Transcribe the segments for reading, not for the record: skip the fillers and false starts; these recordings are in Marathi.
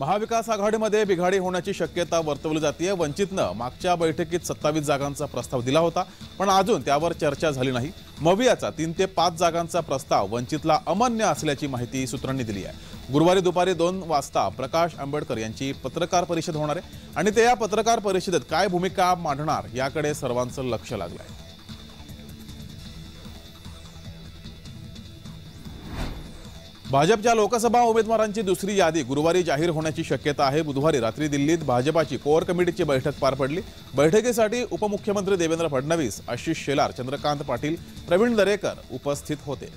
महाविकास आघाडीमध्ये बिघाडी होण्याची शक्यता वर्तवली जाते। वंचितनं मागच्या बैठकीत 27 जागांचा प्रस्ताव दिला होता, पण अजून त्यावर चर्चा झाली नाही। मवियाचा 3 ते 5 जागांचा प्रस्ताव वंचितला अमान्य असल्याची माहिती सूत्रांनी दिली आहे। गुरुवारी दुपारी 2 वाजता प्रकाश आंबेडकर यांची पत्रकार परिषद होणार आहे आणि ते या पत्रकार परिषदेत काय भूमिका मांडणार याकडे सर्वांचं लक्ष लागलं आहे। भाजपच्या लोकसभा उमेदवारांची दुसरी यादी गुरुवारी जाहीर होण्याची शक्यता आहे। बुधवारी रात्री दिल्लीत भाजपाची कोर कमिटीची बैठक पार पडली। बैठकीसाठी उपमुख्यमंत्री देवेंद्र फडणवीस, आशिष शेलार, चंद्रकांत पाटील, प्रवीण दरेकर उपस्थित होते।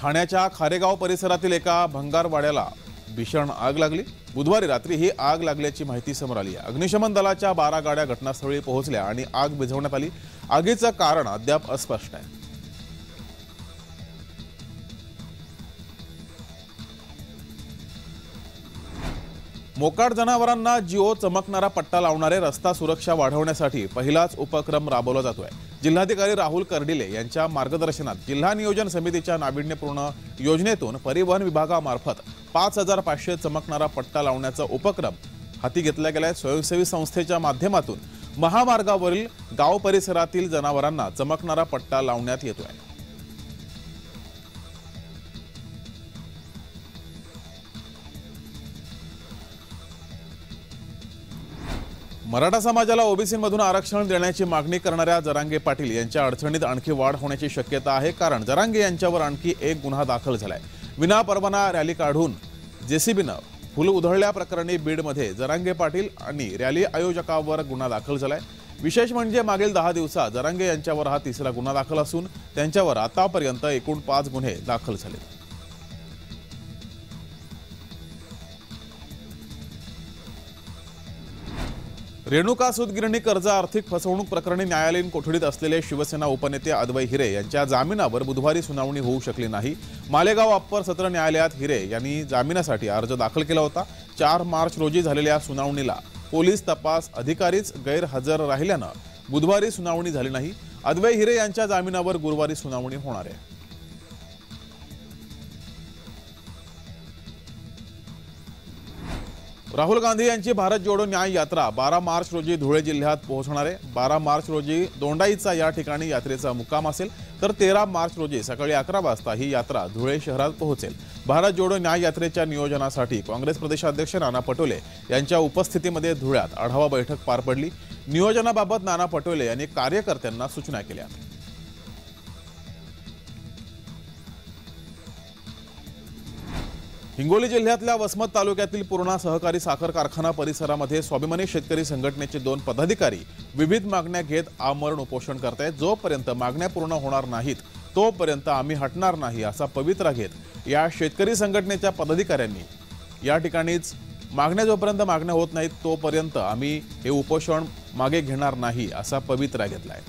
ठाण्याच्या खारेगाव परिसरातील एका भंगारवाड्याला भीषण आग लागली। बुधवारी रात्री ही आग लागल्याची माहिती समोर आली आहे। अग्निशमन दलाच्या 12 गाड्या घटनास्थळी पोहोचल्या आणि आग विझवण्यात आली। आगीचं कारण अद्याप अस्पष्ट आहे। मोकाट जनावरांना जिओ चमकणारा पट्टा लावणारे रस्ता सुरक्षा वाढवण्यासाठी पहिलाच उपक्रम राबवला जातोय। जिल्हाधिकारी राहुल कर्डिले यांच्या मार्गदर्शनात जिल्हा नियोजन समितीच्या नाविन्यपूर्ण योजनेतून परिवहन विभागामार्फत 5500 चमकणारा पट्टा लावण्याचा उपक्रम हाती घेतला गेलाय। स्वयंसेवी संस्थेच्या माध्यमातून महामार्गावरील गाव परिसरातील जनावरांना चमकणारा पट्टा लावण्यात येतोय। मराठा समाजाला ओबीसीमधून आरक्षण देण्याची मागणी करणाऱ्या जरांगे पाटील यांच्या अडचणीत आणखी वाढ होण्याची शक्यता आहे, कारण जरांगे यांच्यावर आणखी एक गुन्हा दाखल झालाय। विनापरवाना रॅली काढून जेसीबीनं फुल उधळल्या प्रकरणी बीडमध्ये जरांगे पाटील आणि रॅली आयोजकावर गुन्हा दाखल झालाय। विशेष म्हणजे मागील 10 दिवसात जरांगे यांच्यावर हा तिसरा गुन्हा दाखल असून त्यांच्यावर आतापर्यंत एकूण 5 गुन्हे दाखल झाले। रेणुका सूतगिरणी कर्ज आर्थिक फसवणूक प्रकरणी न्यायालयीन कोठडीत असलेले शिवसेना उपनेते अद्वै हिरे यांच्या जामिनावर बुधवारी सुनावणी होऊ शकली नाही। मालेगाव अप्पर सत्र न्यायालयात हिरे यांनी जामिनासाठी अर्ज दाखल केला होता। 4 मार्च रोजी झालेल्या सुनावणीला पोलीस तपास अधिकारीच गैरहजर राहिल्यानं बुधवारी सुनावणी झाली नाही। अद्वै हिरे यांच्या जामिनावर गुरुवारी सुनावणी होणार आहे। राहुल गांधी यांची भारत जोडो न्याय यात्रा 12 मार्च रोजी धुळे जिल्ह्यात पोहोचणार आहे। 12 मार्च रोजी दोंडाईचा या ठिकाणी यात्रेचा मुक्काम असेल, तर 13 मार्च रोजी सकाळी 11 वाजता ही यात्रा धुळे शहरात पोहोचेल। भारत जोडो न्याय यात्रेच्या नियोजनासाठी काँग्रेस प्रदेशाध्यक्ष नाना पटोले यांच्या उपस्थितीमध्ये धुळ्यात आढावा बैठक पार पडली। नियोजनाबाबत नाना पटोले यांनी कार्यकर्त्यांना सूचना केल्या। हिंगोली जिल्ह्यातल्या वसमत तालुक्यातील पूर्णा सहकारी साखर कारखाना परिसरामध्ये स्वाभिमानी शेतकरी संघटनेचे 2 पदाधिकारी विविध मागण्या घेत आमरण उपोषण करतायत। जोपर्यंत मागण्या पूर्ण होणार नाहीत तोपर्यंत आम्ही हटणार नाही असा पवित्रा घेत या शेतकरी संघटनेच्या पदाधिकाऱ्यांनी या ठिकाणीच जोपर्यंत मागण्या होत नाहीत तोपर्यंत आम्ही हे उपोषण मागे घेणार नाही असा पवित्रा घेतलाय।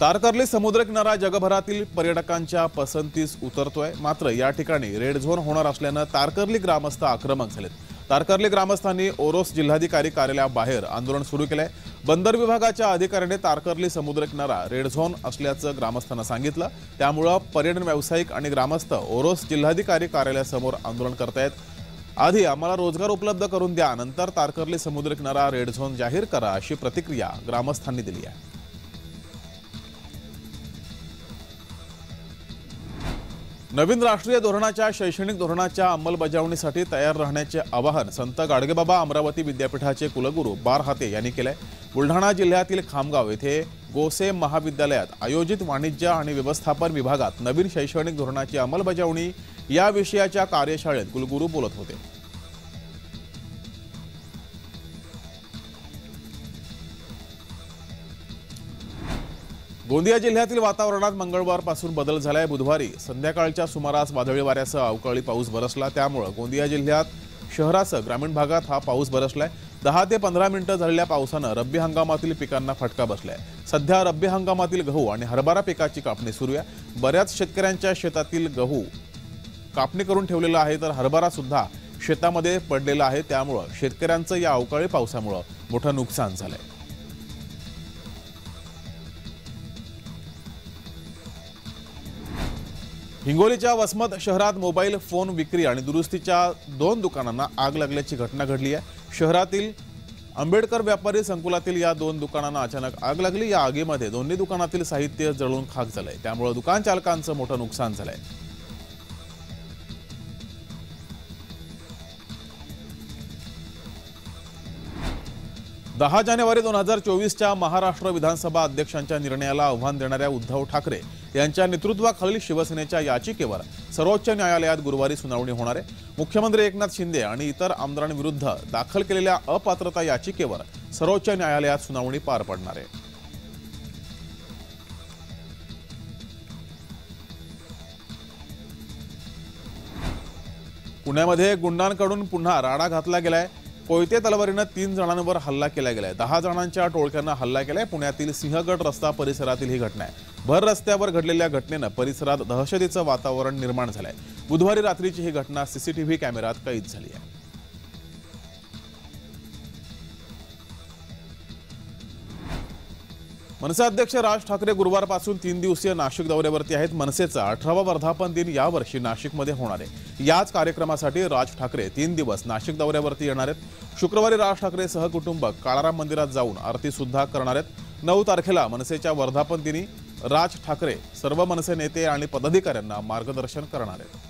तारकर्ली समुद्रकिनारा जगभरातील पर्यटकांच्या पसंतीस उतरतोय, मात्र या ठिकाणी रेड झोन होणार असल्यानं तारकर्ली ग्रामस्थ आक्रमक झालेत। तारकर्ली ग्रामस्थांनी ओरोस जिल्हाधिकारी कार्यालयाबाहेर आंदोलन सुरू केलंय। बंदर विभागाच्या अधिकाऱ्याने तारकर्ली समुद्रकिनारा रेड झोन असल्याचं ग्रामस्थांना सांगितलं, त्यामुळे पर्यटन व्यावसायिक आणि ग्रामस्थ ओरोस जिल्हाधिकारी कार्यालयासमोर आंदोलन करतायत। आधी आम्हाला रोजगार उपलब्ध करून द्या, नंतर तारकर्ली समुद्रकिनारा रेड झोन जाहीर करा अशी प्रतिक्रिया ग्रामस्थांनी दिली आहे। नवीन राष्ट्रीय धोरणाच्या शैक्षणिक धोरणाच्या अंमलबजावणीसाठी तयार राहण्याचे आवाहन संत गाडगेबाबा अमरावती विद्यापीठाचे कुलगुरू बार हाते यांनी केले। बुलढाणा जिल्ह्यातील खामगाव येथे गोसे महाविद्यालयात आयोजित वाणिज्य आणि व्यवस्थापन विभागात नवीन शैक्षणिक धोरणाची अंमलबजावणी या विषयाच्या कार्यशाळेत कुलगुरू बोलत होते। गोंदिया जिल्ह्यातील वातावरणात मंगळवारपासून बदल झालाय। बुधवारी संध्याकाळच्या सुमारास वादळी वाऱ्यासह अवकाळी पाऊस बरसला, त्यामुळे गोंदिया जिल्ह्यात शहरासह ग्रामीण भागात हा पाऊस बरसलाय। 10 ते 15 मिनिटं झालेल्या पावसानं रब्बी हंगामातील पिकांना फटका बसलाय। सध्या रब्बी हंगामातील गहू आणि हरभरा पिकाची कापणी सुरू आहे। बऱ्याच शेतकऱ्यांच्या शेतातील गहू कापणी करून ठेवलेला आहे, तर हरभरा सुद्धा शेतामध्ये पडलेला आहे। त्यामुळे शेतकऱ्यांचं या अवकाळी पावसामुळे मोठं नुकसान झालंय। हिंगोलीच्या वसमत शहरात मोबाईल फोन विक्री आणि दुरुस्तीच्या 2 दुकानांना आग लागल्याची घटना घडली आहे। शहरातील आंबेडकर व्यापारी संकुलातील या 2 दुकानांना अचानक आग लागली। या आगीमध्ये दोन्ही दुकानातील साहित्य जळून खाक झालंय, त्यामुळे दुकान चालकांचं मोठं नुकसान झालंय। दहा जानेवारी 2024च्या महाराष्ट्र विधानसभा अध्यक्षांच्या निर्णयाला आव्हान देणाऱ्या उद्धव ठाकरे यांच्या नेतृत्वाखालील शिवसेनेच्या याचिकेवर सर्वोच्च न्यायालयात गुरुवारी सुनावणी होणार आहे। मुख्यमंत्री एकनाथ शिंदे आणि इतर आमदारांविरुद्ध दाखल केलेल्या अपात्रता याचिकेवर सर्वोच्च न्यायालयात सुनावणी पार पडणार आहे। पुण्यामध्ये गुंडांकडून पुन्हा राडा घातला गेलाय। कोयते तलवारीनं 3 जणांवर हल्ला केला गेलाय। 10 जणांच्या टोळक्यानं हल्ला केलाय। पुण्यातील सिंहगड रस्ता परिसरातील ही घटना आहे। भर रस्त्यावर घडलेल्या घटनेनं परिसरात दहशतीचं वातावरण निर्माण झालंय। बुधवारी रात्रीची ही घटना सीसीटीव्ही कॅमेऱ्यात कैद झाली आहे। मनसे अध्यक्ष राज ठाकरे गुरुवारपासून 3 दिवसीय नाशिक दौऱ्यावरती आहेत। मनसेचा 18वा वर्धापन दिन यावर्षी नाशिकमध्ये होणार आहे। याच कार्यक्रमासाठी राज ठाकरे 3 दिवस नाशिक दौऱ्यावरती येणार आहेत। शुक्रवारी राज ठाकरे सहकुटुंब काळाराम मंदिरात जाऊन आरती सुद्धा करणार आहेत। 9 तारखेला मनसेच्या वर्धापन दिनी राज ठाकरे सर्व मनसे नेते आणि पदाधिकाऱ्यांना मार्गदर्शन करणार आहेत।